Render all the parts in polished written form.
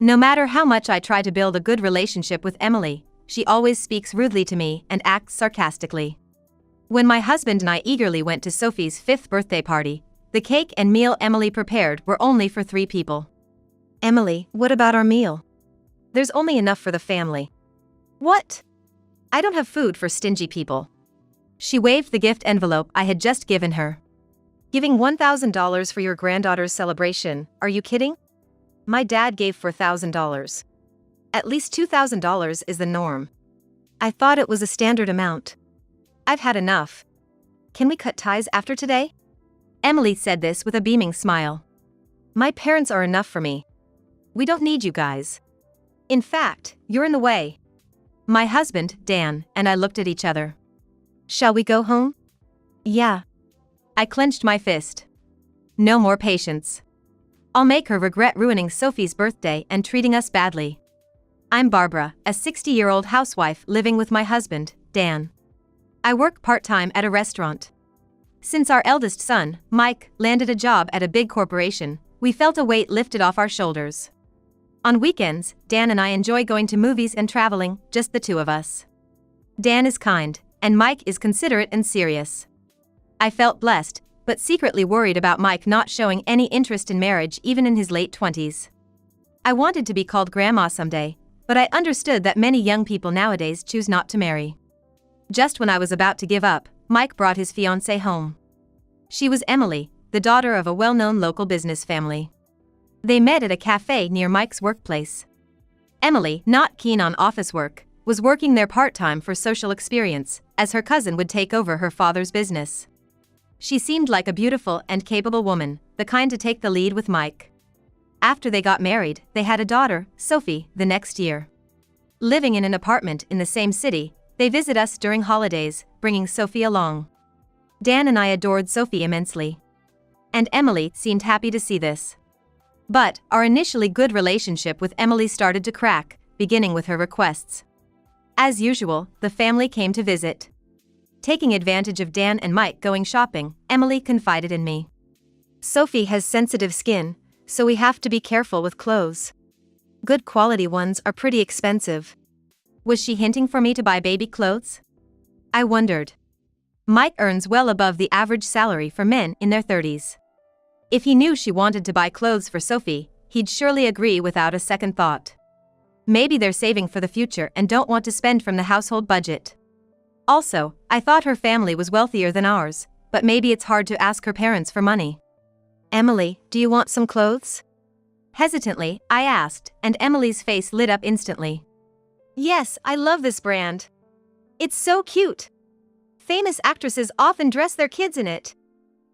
No matter how much I try to build a good relationship with Emily, she always speaks rudely to me and acts sarcastically. When my husband and I eagerly went to Sophie's 5th birthday party, the cake and meal Emily prepared were only for 3 people. Emily, what about our meal? There's only enough for the family. What? I don't have food for stingy people. She waved the gift envelope I had just given her. Giving $1,000 for your granddaughter's celebration, are you kidding? My dad gave $4,000. At least $2,000 is the norm. I thought it was a standard amount. I've had enough. Can we cut ties after today? Emily said this with a beaming smile. My parents are enough for me. We don't need you guys. In fact, you're in the way. My husband, Dan, and I looked at each other. Shall we go home? Yeah. I clenched my fist. No more patience. I'll make her regret ruining Sophie's birthday and treating us badly. I'm Barbara, a 60-year-old housewife living with my husband, Dan. I work part-time at a restaurant. Since our eldest son, Mike, landed a job at a big corporation, we felt a weight lifted off our shoulders. On weekends, Dan and I enjoy going to movies and traveling, just the two of us. Dan is kind, and Mike is considerate and serious. I felt blessed, but secretly worried about Mike not showing any interest in marriage even in his late 20s. I wanted to be called grandma someday, but I understood that many young people nowadays choose not to marry. Just when I was about to give up, Mike brought his fiancée home. She was Emily, the daughter of a well-known local business family. They met at a cafe near Mike's workplace. Emily, not keen on office work, was working there part-time for social experience, as her cousin would take over her father's business. She seemed like a beautiful and capable woman, the kind to take the lead with Mike. After they got married, they had a daughter, Sophie, the next year. Living in an apartment in the same city, they visit us during holidays, bringing Sophie along. Dan and I adored Sophie immensely. And Emily seemed happy to see this. But our initially good relationship with Emily started to crack, beginning with her requests. As usual, the family came to visit. Taking advantage of Dan and Mike going shopping, Emily confided in me. Sophie has sensitive skin, so we have to be careful with clothes. Good quality ones are pretty expensive. Was she hinting for me to buy baby clothes? I wondered. Mike earns well above the average salary for men in their 30s. If he knew she wanted to buy clothes for Sophie, he'd surely agree without a second thought. Maybe they're saving for the future and don't want to spend from the household budget. Also, I thought her family was wealthier than ours, but maybe it's hard to ask her parents for money. Emily, do you want some clothes? Hesitantly, I asked, and Emily's face lit up instantly. Yes, I love this brand. It's so cute. Famous actresses often dress their kids in it.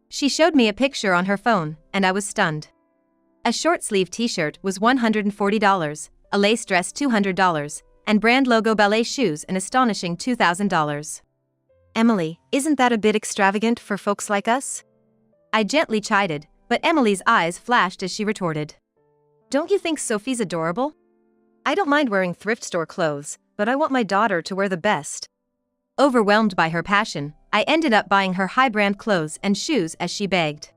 She showed me a picture on her phone, and I was stunned. A short-sleeve t-shirt was $140, a lace dress $200, and brand logo ballet shoes an astonishing $2,000. Emily, isn't that a bit extravagant for folks like us? I gently chided, but Emily's eyes flashed as she retorted. Don't you think Sophie's adorable? I don't mind wearing thrift store clothes, but I want my daughter to wear the best. Overwhelmed by her passion, I ended up buying her high-brand clothes and shoes as she begged.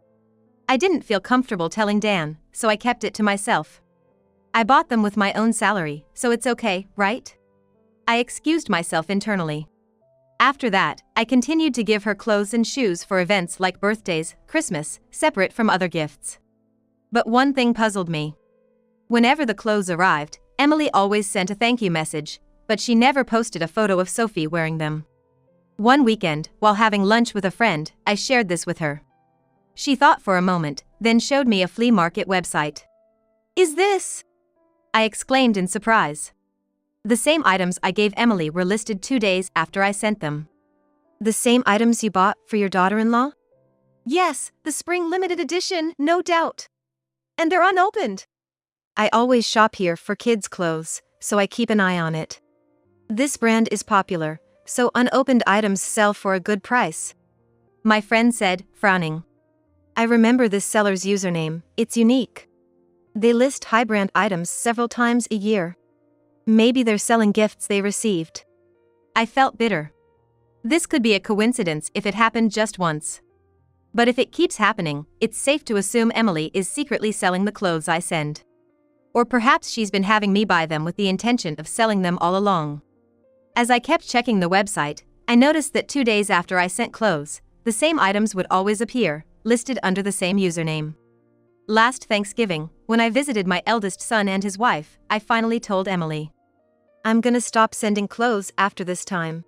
I didn't feel comfortable telling Dan, so I kept it to myself. I bought them with my own salary, so it's okay, right? I excused myself internally. After that, I continued to give her clothes and shoes for events like birthdays, Christmas, separate from other gifts. But one thing puzzled me. Whenever the clothes arrived, Emily always sent a thank you message, but she never posted a photo of Sophie wearing them. One weekend, while having lunch with a friend, I shared this with her. She thought for a moment, then showed me a flea market website. Is this? I exclaimed in surprise. The same items I gave Emily were listed 2 days after I sent them. The same items you bought for your daughter-in-law? Yes, the spring limited edition, no doubt. And they're unopened. I always shop here for kids' clothes, so I keep an eye on it. This brand is popular, so unopened items sell for a good price. My friend said, frowning. I remember this seller's username, it's unique. They list high-brand items several times a year. Maybe they're selling gifts they received. I felt bitter. This could be a coincidence if it happened just once. But if it keeps happening, it's safe to assume Emily is secretly selling the clothes I send. Or perhaps she's been having me buy them with the intention of selling them all along. As I kept checking the website, I noticed that 2 days after I sent clothes, the same items would always appear, listed under the same username. Last Thanksgiving, when I visited my eldest son and his wife, I finally told Emily. I'm gonna stop sending clothes after this time.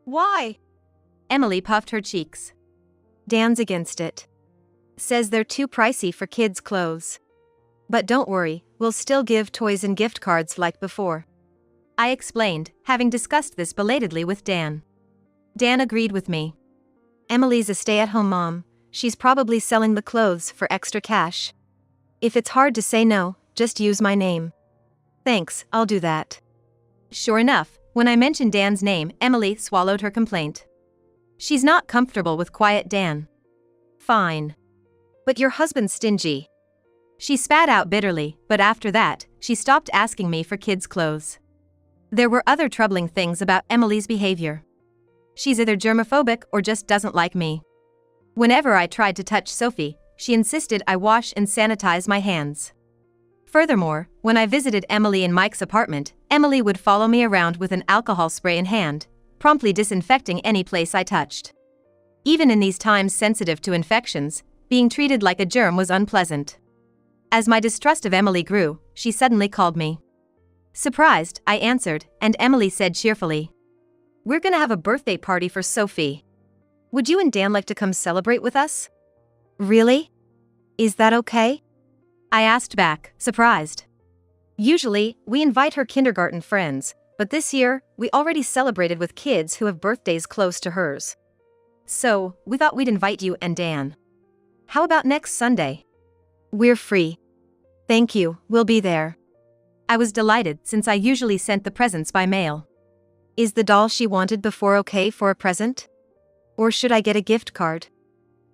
Why? Emily puffed her cheeks. Dan's against it. Says they're too pricey for kids' clothes. But don't worry, we'll still give toys and gift cards like before. I explained, having discussed this belatedly with Dan. Dan agreed with me. Emily's a stay-at-home mom. She's probably selling the clothes for extra cash. If it's hard to say no, just use my name. Thanks, I'll do that. Sure enough, when I mentioned Dan's name, Emily swallowed her complaint. She's not comfortable with quiet Dan. Fine. But your husband's stingy. She spat out bitterly, but after that, she stopped asking me for kids' clothes. There were other troubling things about Emily's behavior. She's either germophobic or just doesn't like me. Whenever I tried to touch Sophie, she insisted I wash and sanitize my hands. Furthermore, when I visited Emily in Mike's apartment, Emily would follow me around with an alcohol spray in hand, promptly disinfecting any place I touched. Even in these times sensitive to infections, being treated like a germ was unpleasant. As my distrust of Emily grew, she suddenly called me. Surprised, I answered, and Emily said cheerfully, "We're gonna have a birthday party for Sophie. Would you and Dan like to come celebrate with us?" "Really? Is that okay?" I asked back, surprised. "Usually, we invite her kindergarten friends, but this year, we already celebrated with kids who have birthdays close to hers. So, we thought we'd invite you and Dan. How about next Sunday?" "We're free. Thank you, we'll be there." I was delighted since I usually sent the presents by mail. "Is the doll she wanted before okay for a present? Or should I get a gift card?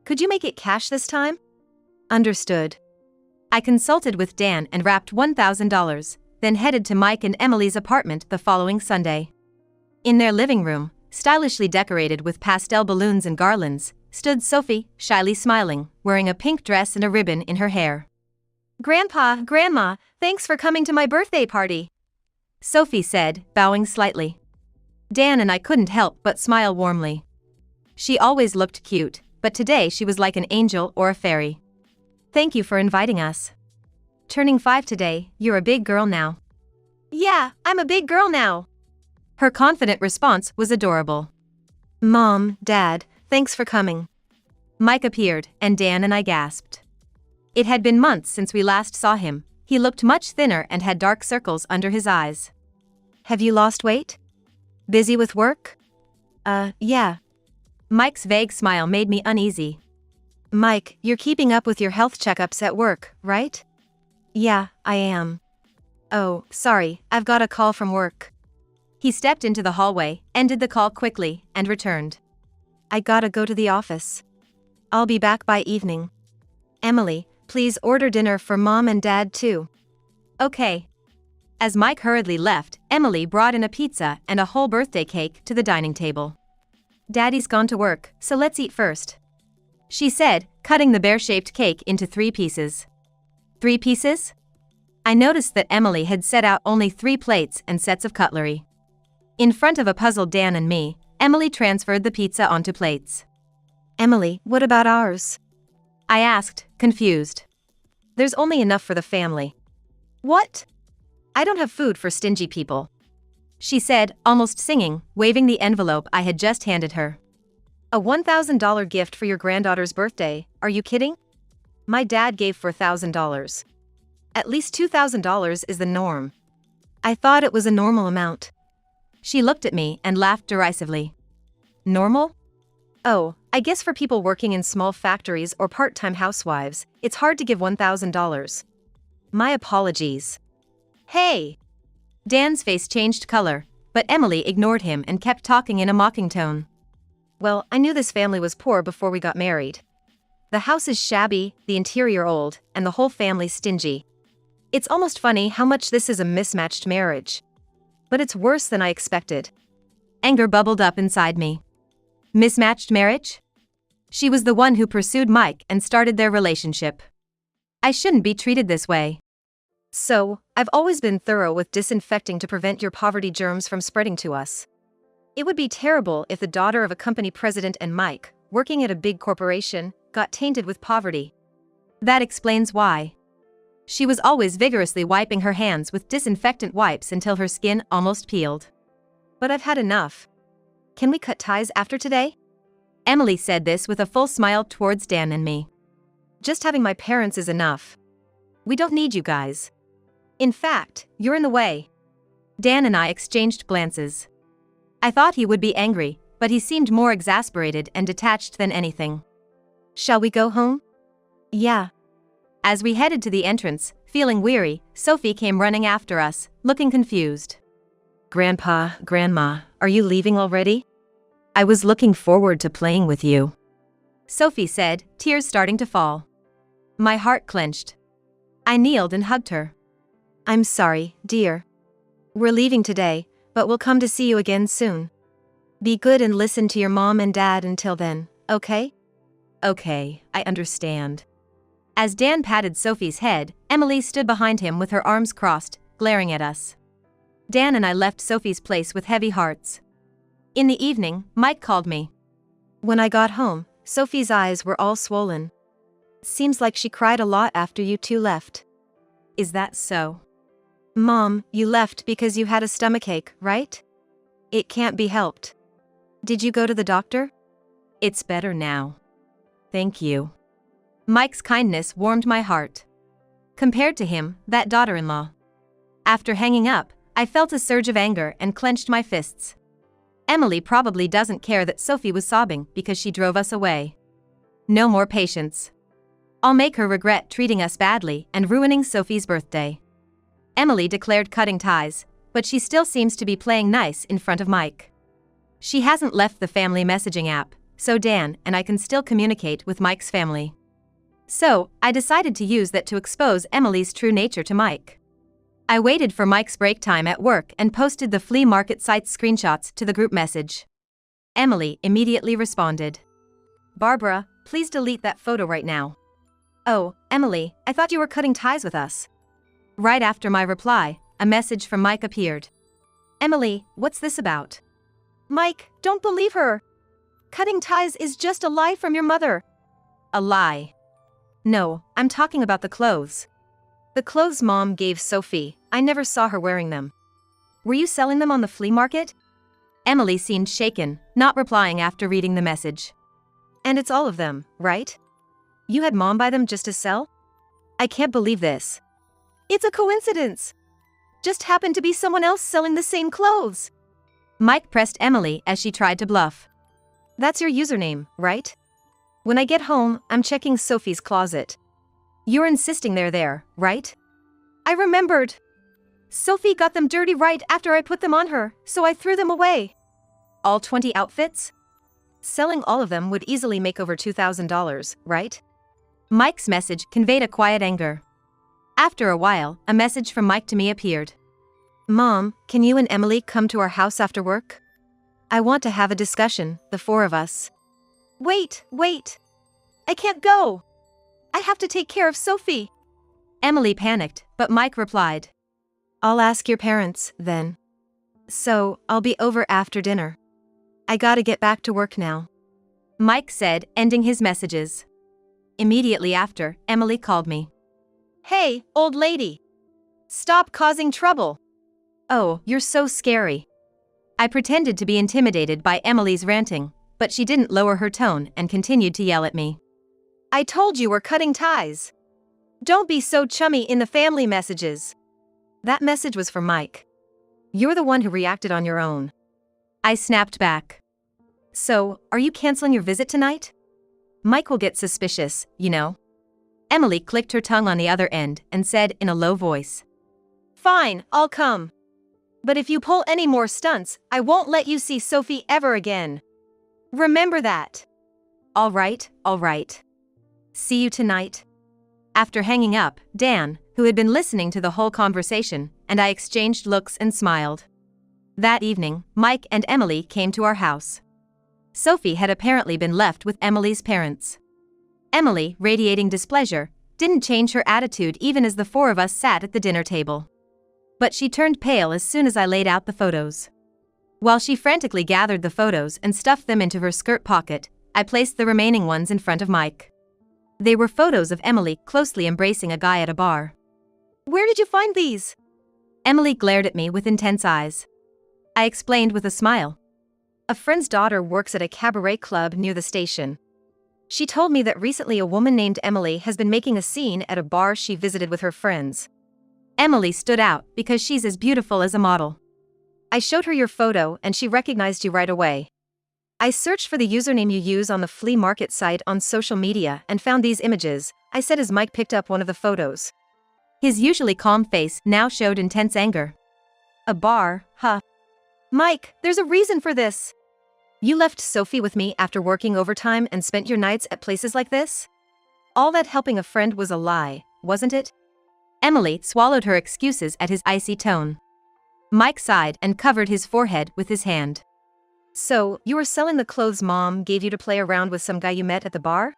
Could you make it cash this time?" "Understood." I consulted with Dan and wrapped $1,000, then headed to Mike and Emily's apartment the following Sunday. In their living room, stylishly decorated with pastel balloons and garlands, stood Sophie, shyly smiling, wearing a pink dress and a ribbon in her hair. "Grandpa, Grandma, thanks for coming to my birthday party," Sophie said, bowing slightly. Dan and I couldn't help but smile warmly. She always looked cute, but today she was like an angel or a fairy. "Thank you for inviting us. Turning 5 today, you're a big girl now." "Yeah, I'm a big girl now." Her confident response was adorable. "Mom, Dad, thanks for coming." Mike appeared, and Dan and I gasped. It had been months since we last saw him. He looked much thinner and had dark circles under his eyes. "Have you lost weight? Busy with work?" Yeah." Mike's vague smile made me uneasy. "Mike, you're keeping up with your health checkups at work, right?" "Yeah, I am." "Oh, sorry, I've got a call from work." He stepped into the hallway, ended the call quickly, and returned. "I gotta go to the office. I'll be back by evening. Emily, please order dinner for Mom and Dad too." "Okay." As Mike hurriedly left, Emily brought in a pizza and a whole birthday cake to the dining table. "Daddy's gone to work, so let's eat first," she said, cutting the bear-shaped cake into 3 pieces. 3 pieces? I noticed that Emily had set out only 3 plates and sets of cutlery. In front of a puzzled Dan and me, Emily transferred the pizza onto plates. "Emily, what about ours?" I asked, confused. "There's only enough for the family." What? "I don't have food for stingy people," she said, almost singing, waving the envelope I had just handed her. "A $1,000 gift for your granddaughter's birthday, are you kidding? My dad gave $4,000. At least $2,000 is the norm. I thought it was a normal amount." She looked at me and laughed derisively. "Normal?" "Oh, I guess for people working in small factories or part-time housewives, it's hard to give $1,000. My apologies." "Hey!" Dan's face changed color, but Emily ignored him and kept talking in a mocking tone. "Well, I knew this family was poor before we got married. The house is shabby, the interior old, and the whole family's stingy. It's almost funny how much this is a mismatched marriage. But it's worse than I expected." Anger bubbled up inside me. Mismatched marriage? She was the one who pursued Mike and started their relationship. I shouldn't be treated this way. So, I've always been thorough with disinfecting to prevent your poverty germs from spreading to us. It would be terrible if the daughter of a company president and Mike, working at a big corporation, got tainted with poverty. That explains why. She was always vigorously wiping her hands with disinfectant wipes until her skin almost peeled. But I've had enough. Can we cut ties after today? Emily said this with a full smile towards Dan and me. Just having my parents is enough. We don't need you guys. In fact, you're in the way. Dan and I exchanged glances. I thought he would be angry, but he seemed more exasperated and detached than anything. Shall we go home? Yeah. As we headed to the entrance, feeling weary, Sophie came running after us, looking confused. Grandpa, Grandma, are you leaving already? I was looking forward to playing with you, Sophie said, tears starting to fall. My heart clenched. I kneeled and hugged her. I'm sorry, dear. We're leaving today, but we'll come to see you again soon. Be good and listen to your mom and dad until then, okay? Okay, I understand. As Dan patted Sophie's head, Emily stood behind him with her arms crossed, glaring at us. Dan and I left Sophie's place with heavy hearts. In the evening, Mike called me. When I got home, Sophie's eyes were all swollen. Seems like she cried a lot after you two left. Is that so? Mom, you left because you had a stomachache, right? It can't be helped. Did you go to the doctor? It's better now. Thank you. Mike's kindness warmed my heart. Compared to him, that daughter-in-law. After hanging up, I felt a surge of anger and clenched my fists. Emily probably doesn't care that Sophie was sobbing because she drove us away. No more patience. I'll make her regret treating us badly and ruining Sophie's birthday. Emily declared cutting ties, but she still seems to be playing nice in front of Mike. She hasn't left the family messaging app, so Dan and I can still communicate with Mike's family. So, I decided to use that to expose Emily's true nature to Mike. I waited for Mike's break time at work and posted the flea market site's screenshots to the group message. Emily immediately responded. Barbara, please delete that photo right now. Oh, Emily, I thought you were cutting ties with us. Right after my reply, a message from Mike appeared. Emily, what's this about? Mike, don't believe her. Cutting ties is just a lie from your mother. A lie. No, I'm talking about the clothes. The clothes Mom gave Sophie, I never saw her wearing them. Were you selling them on the flea market? Emily seemed shaken, not replying after reading the message. And it's all of them, right? You had Mom buy them just to sell? I can't believe this. It's a coincidence. Just happened to be someone else selling the same clothes. Mike pressed Emily as she tried to bluff. That's your username, right? When I get home, I'm checking Sophie's closet. You're insisting they're there, right? I remembered. Sophie got them dirty right after I put them on her, so I threw them away. All 20 outfits? Selling all of them would easily make over $2,000, right? Mike's message conveyed a quiet anger. After a while, a message from Mike to me appeared. Mom, can you and Emily come to our house after work? I want to have a discussion, the four of us. Wait. I can't go. I have to take care of Sophie. Emily panicked, but Mike replied. I'll ask your parents, then. So, I'll be over after dinner. I gotta get back to work now. Mike said, ending his messages. Immediately after, Emily called me. Hey, old lady. Stop causing trouble. Oh, you're so scary. I pretended to be intimidated by Emily's ranting, but she didn't lower her tone and continued to yell at me. I told you we're cutting ties. Don't be so chummy in the family messages. That message was for Mike. You're the one who reacted on your own. I snapped back. So, are you canceling your visit tonight? Mike will get suspicious, you know. Emily clicked her tongue on the other end and said in a low voice. Fine, I'll come. But if you pull any more stunts, I won't let you see Sophie ever again. Remember that. All right. See you tonight. After hanging up, Dan, who had been listening to the whole conversation, and I exchanged looks and smiled. That evening, Mike and Emily came to our house. Sophie had apparently been left with Emily's parents. Emily, radiating displeasure, didn't change her attitude even as the four of us sat at the dinner table. But she turned pale as soon as I laid out the photos. While she frantically gathered the photos and stuffed them into her skirt pocket, I placed the remaining ones in front of Mike. They were photos of Emily closely embracing a guy at a bar. Where did you find these? Emily glared at me with intense eyes. I explained with a smile. A friend's daughter works at a cabaret club near the station. She told me that recently a woman named Emily has been making a scene at a bar she visited with her friends. Emily stood out because she's as beautiful as a model. I showed her your photo and she recognized you right away. I searched for the username you use on the flea market site on social media and found these images, I said as Mike picked up one of the photos. His usually calm face now showed intense anger. A bar, huh? Mike, there's a reason for this. You left Sophie with me after working overtime and spent your nights at places like this? All that helping a friend was a lie, wasn't it? Emily swallowed her excuses at his icy tone. Mike sighed and covered his forehead with his hand. So, you were selling the clothes Mom gave you to play around with some guy you met at the bar?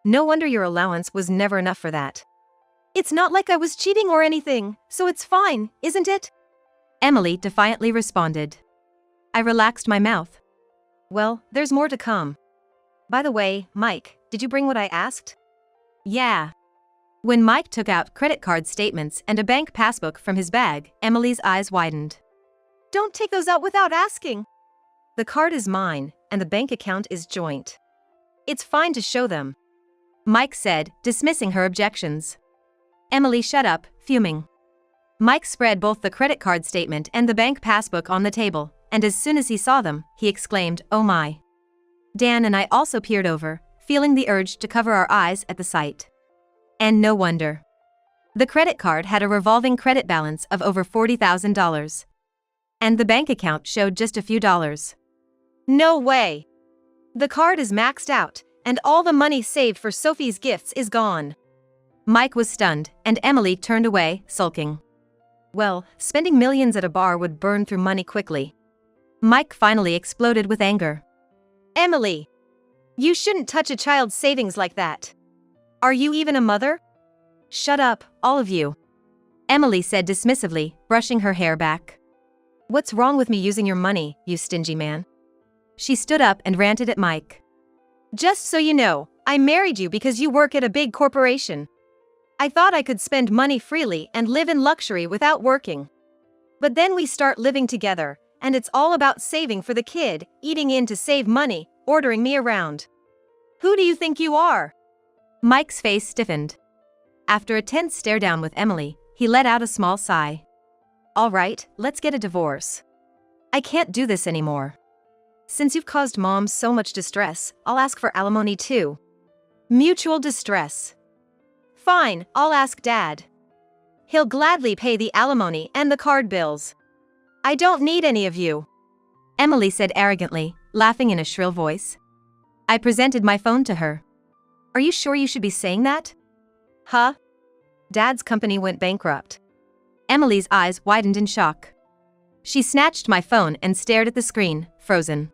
No wonder your allowance was never enough for that. It's not like I was cheating or anything, so it's fine, isn't it? Emily defiantly responded. I relaxed my mouth. Well, there's more to come. By the way, Mike, did you bring what I asked? Yeah. When Mike took out credit card statements and a bank passbook from his bag, Emily's eyes widened. Don't take those out without asking. The card is mine, and the bank account is joint. It's fine to show them, Mike said, dismissing her objections. Emily shut up, fuming. Mike spread both the credit card statement and the bank passbook on the table, and as soon as he saw them, he exclaimed, "Oh my." Dan and I also peered over, feeling the urge to cover our eyes at the sight. And no wonder. The credit card had a revolving credit balance of over $40,000. And the bank account showed just a few dollars. No way. The card is maxed out, and all the money saved for Sophie's gifts is gone. Mike was stunned, and Emily turned away, sulking. Well, spending millions at a bar would burn through money quickly. Mike finally exploded with anger. Emily, you shouldn't touch a child's savings like that. Are you even a mother? Shut up, all of you, Emily said dismissively, brushing her hair back. What's wrong with me using your money, you stingy man? She stood up and ranted at Mike. Just so you know, I married you because you work at a big corporation. I thought I could spend money freely and live in luxury without working. But then we start living together, and it's all about saving for the kid, eating in to save money, ordering me around. Who do you think you are? Mike's face stiffened. After a tense stare down with Emily, he let out a small sigh. All right, let's get a divorce. I can't do this anymore. Since you've caused Mom so much distress, I'll ask for alimony too. Mutual distress. Fine, I'll ask Dad. He'll gladly pay the alimony and the card bills. I don't need any of you, Emily said arrogantly, laughing in a shrill voice. I presented my phone to her. Are you sure you should be saying that? Huh? Dad's company went bankrupt. Emily's eyes widened in shock. She snatched my phone and stared at the screen, frozen.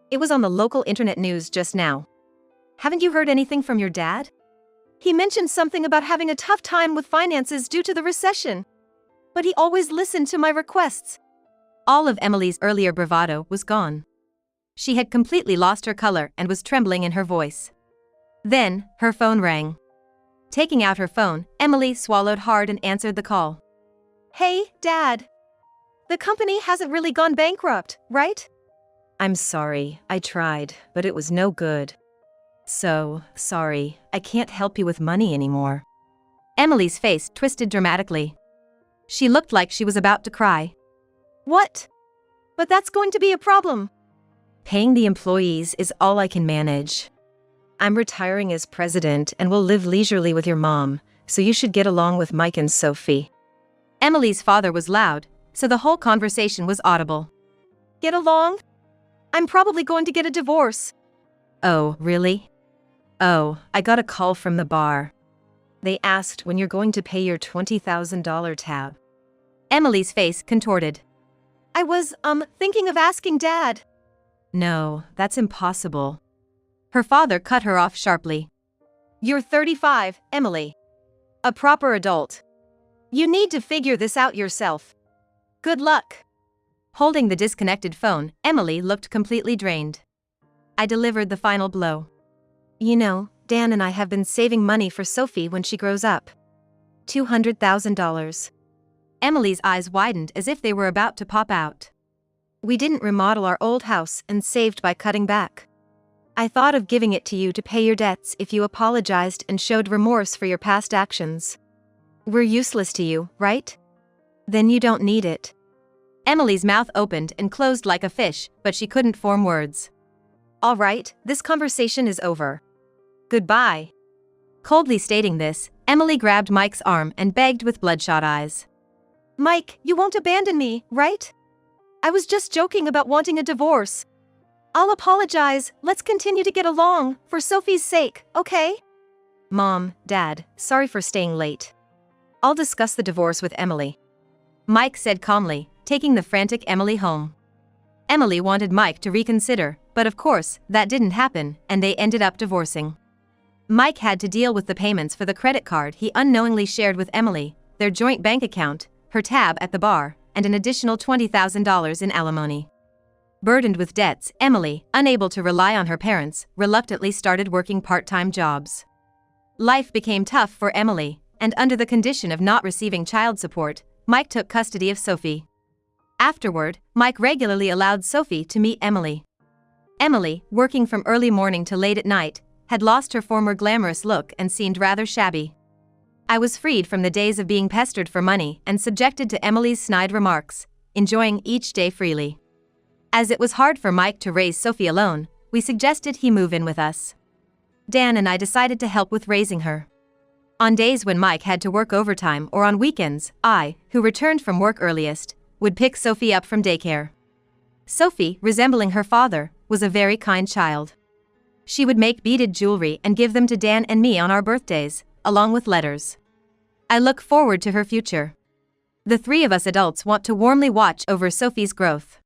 It was on the local internet news just now. Haven't you heard anything from your dad? He mentioned something about having a tough time with finances due to the recession. But he always listened to my requests. All of Emily's earlier bravado was gone. She had completely lost her color and was trembling in her voice. Then, her phone rang. Taking out her phone, Emily swallowed hard and answered the call. Hey, Dad. The company hasn't really gone bankrupt, right? I'm sorry, I tried, but it was no good. So, sorry, I can't help you with money anymore. Emily's face twisted dramatically. She looked like she was about to cry. What? But that's going to be a problem. Paying the employees is all I can manage. I'm retiring as president and will live leisurely with your mom, so you should get along with Mike and Sophie. Emily's father was loud, so the whole conversation was audible. Get along? I'm probably going to get a divorce. Oh, really? Oh, I got a call from the bar. They asked when you're going to pay your $20,000 tab. Emily's face contorted. I was, thinking of asking Dad. No, that's impossible. Her father cut her off sharply. You're 35, Emily. A proper adult. You need to figure this out yourself. Good luck. Holding the disconnected phone, Emily looked completely drained. I delivered the final blow. You know, Dan and I have been saving money for Sophie when she grows up. $200,000. Emily's eyes widened as if they were about to pop out. We didn't remodel our old house and saved by cutting back. I thought of giving it to you to pay your debts if you apologized and showed remorse for your past actions. We're useless to you, right? Then you don't need it. Emily's mouth opened and closed like a fish, but she couldn't form words. All right, this conversation is over. Goodbye. Coldly stating this, Emily grabbed Mike's arm and begged with bloodshot eyes. Mike, you won't abandon me, right? I was just joking about wanting a divorce. I'll apologize, let's continue to get along, for Sophie's sake, okay? Mom, Dad, sorry for staying late. I'll discuss the divorce with Emily. Mike said calmly, taking the frantic Emily home. Emily wanted Mike to reconsider, but of course, that didn't happen, and they ended up divorcing. Mike had to deal with the payments for the credit card he unknowingly shared with Emily, their joint bank account, her tab at the bar, and an additional $20,000 in alimony. Burdened with debts, Emily, unable to rely on her parents, reluctantly started working part-time jobs. Life became tough for Emily, and under the condition of not receiving child support, Mike took custody of Sophie. Afterward, Mike regularly allowed Sophie to meet Emily. Emily, working from early morning to late at night, had lost her former glamorous look and seemed rather shabby. I was freed from the days of being pestered for money and subjected to Emily's snide remarks, enjoying each day freely. As it was hard for Mike to raise Sophie alone, we suggested he move in with us. Dan and I decided to help with raising her. On days when Mike had to work overtime or on weekends, I, who returned from work earliest, would pick Sophie up from daycare. Sophie, resembling her father, was a very kind child. She would make beaded jewelry and give them to Dan and me on our birthdays, along with letters. I look forward to her future. The three of us adults want to warmly watch over Sophie's growth.